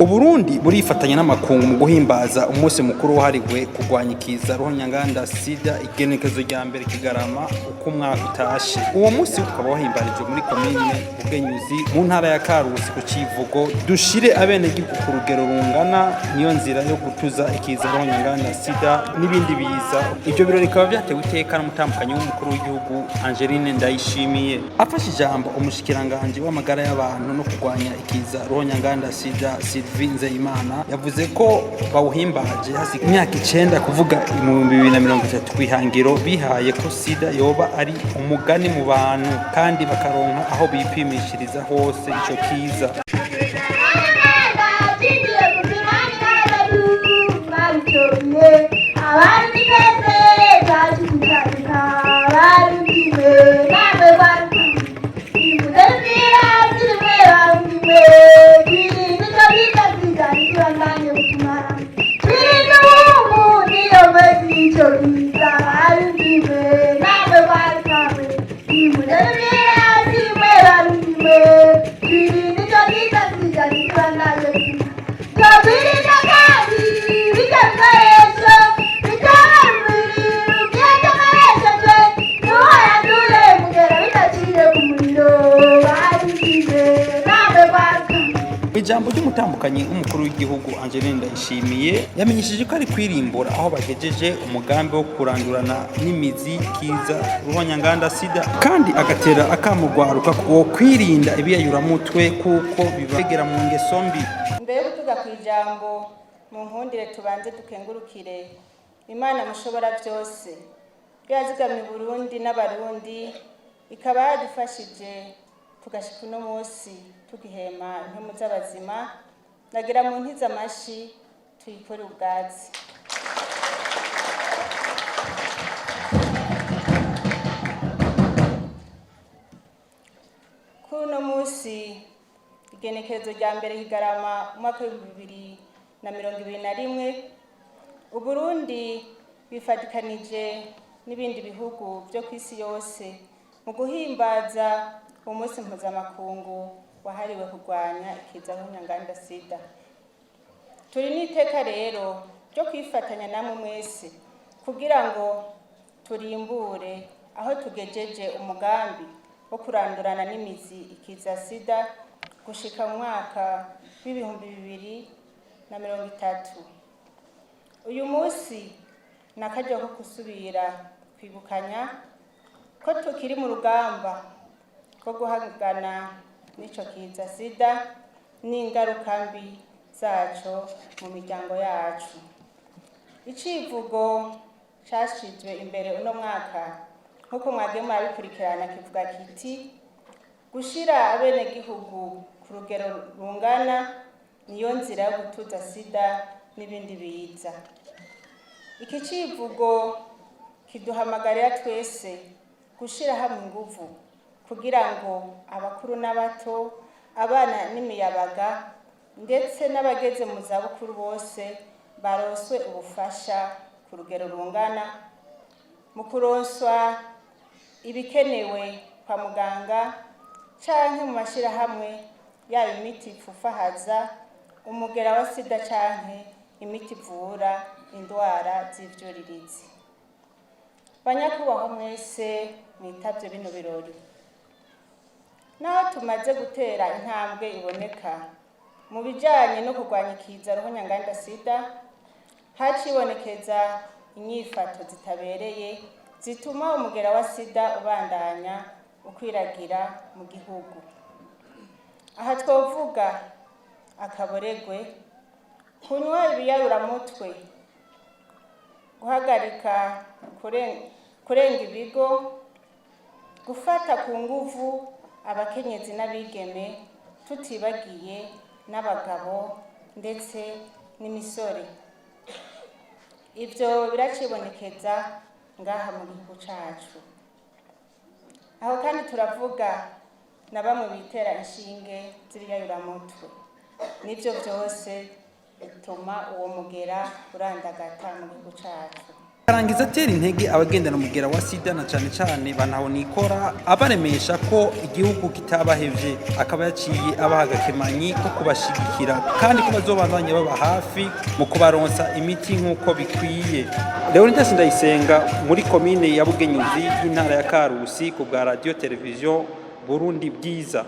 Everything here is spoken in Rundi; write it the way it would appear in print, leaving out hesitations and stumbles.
Uburundi burifatanya n'amakungu mu guhimbaza umunsi mukuru wahariwe kurwanya ikiza ruhonyanganda sida igenekezo rya mbere Kigarama uko umwaka utashe. Uwo munsi ukaba wahimbarijwe muri komine Bugenyuzi mu ntara ya Karusi ku Civugo. Dushire abenegihugu ku rugero rungana, niyo nzira yo gutuza ikiza ruhonyanganda sida n'ibindi biza. Ivyo birori bikaba vyatewe iteka n'umutambukanyi w'umukuru w'igihugu Angeline Ndayishimiye. Afashe ijambo umushikiranganje w'amagara y'abantu no kurwanya ikiza ruhonyanganda sida Nzeyimana yavuze ko bawuhimbaje hasiga imyaka 9 kuvuga mu 2030 kwihangiro bihaye ko sida yoba ari umugani mu bantu kandi bakaronka aho bipimishiriza hose ico kiza. Ijambo ry'umutambukanyi umukuru w'igihugu Angeline Ndayishimiye yamenyesheje ko ari kwirimbura aho bagejeje umugambi wo kurandurana n'imizi kiza ruhonyanganda sida, kandi agatera akamugwaruka ko kwirinda ibiyayuramutwe kuko bibagera mu ngeso mbi. Mbere yo kutuga kwijambo mu nkundire tubanze dukengurukire Imana mushobora byose byazigamye Burundi n'abarundi, ikaba yadufashije tugashika uno munsi tugihema impemu z'abazima. Nagira mu ntiza amashi tuyikore ubwazi. Kuno munsi igenekerezo rya mbere Kigarama umwaka wa 2021 Uburundi bifatikanije n'ibindi bihugu byo kwisi yose mu guhimbaza umunsi mpuzamakungu wahariwe kurwanya ikiza ruhonyanganda sida. Turi n'iteka rero ryo kwifatanya namwe mwese kugira ngo turimbure aho tugejeje umugambi wo kurandurana n'imizi ikiza sida gushika mu mwaka w'2030. Uyu munsi nakaryo ko kusubira kwibukanya ko tukiri mu rugamba ko guhangana n'ico kiza sida n'ingaruka mbi zaco mu miryango yacu. Icivugo cashizwe imbere uno mwaka nkuko mwage mwabikurikirana kivuga kiti gushira abenegihugu ku rugero rungana niyo nzira yo gutuza sida n'ibindi biza. Iki civugo kiduhamagarira twese gushira hamwe inguvu kugira ngo abakuru n'abato, abana n'imiyabaga ndetse n'abageze mu zabukuru bose baroswe ubufasha ku rugero rungana mu kuronswa ibikenewe kwa muganga canke mu mashirahamwe yaba imiti ifufahaza umugera wa sida canke imiti ivura indwara z'ivyuririzi. Banyakubahwa mwese mwitavye bino birori, naho tumaze gutera intambwe iboneka mu bijanye no kurwanya ikiza ruhonyanganda sida, hacibonekeza inyifato zitabereye zituma umugera wa sida ubandanya ukwiragira mu gihugu. Aha twovuga akaboregwe, kunywa ibiyayuramutwe, guhagarika kurenga ibigo, gufata ku nguvu abakenyezi n'abigeme tutibagiye n'abagabo ndetse n'imisore. Ivyo biracibonekeza ngaha mu gihugu cacu. Aho kandi turavuga na bamwe bitera inshinge z'ibiyayuramutwe. Nivyo byose bituma uwo mugera urandagata mu gihugu cacu. Karangiza atera intege abagendana umugera wa sida na cane cane banahonikora abaremesha ko igihugu kitabahevye, akaba yaciye abaha agakemanyi ko kubashigikira kandi ko bazobandanya baba hafi mu kubaronsa imiti nk'uko bikwiye. Leonidas Ndayisenga muri komine ya Bugenyuzi y'intara ya Karusi ku bwa radio televiziyo Burundi Bwiza.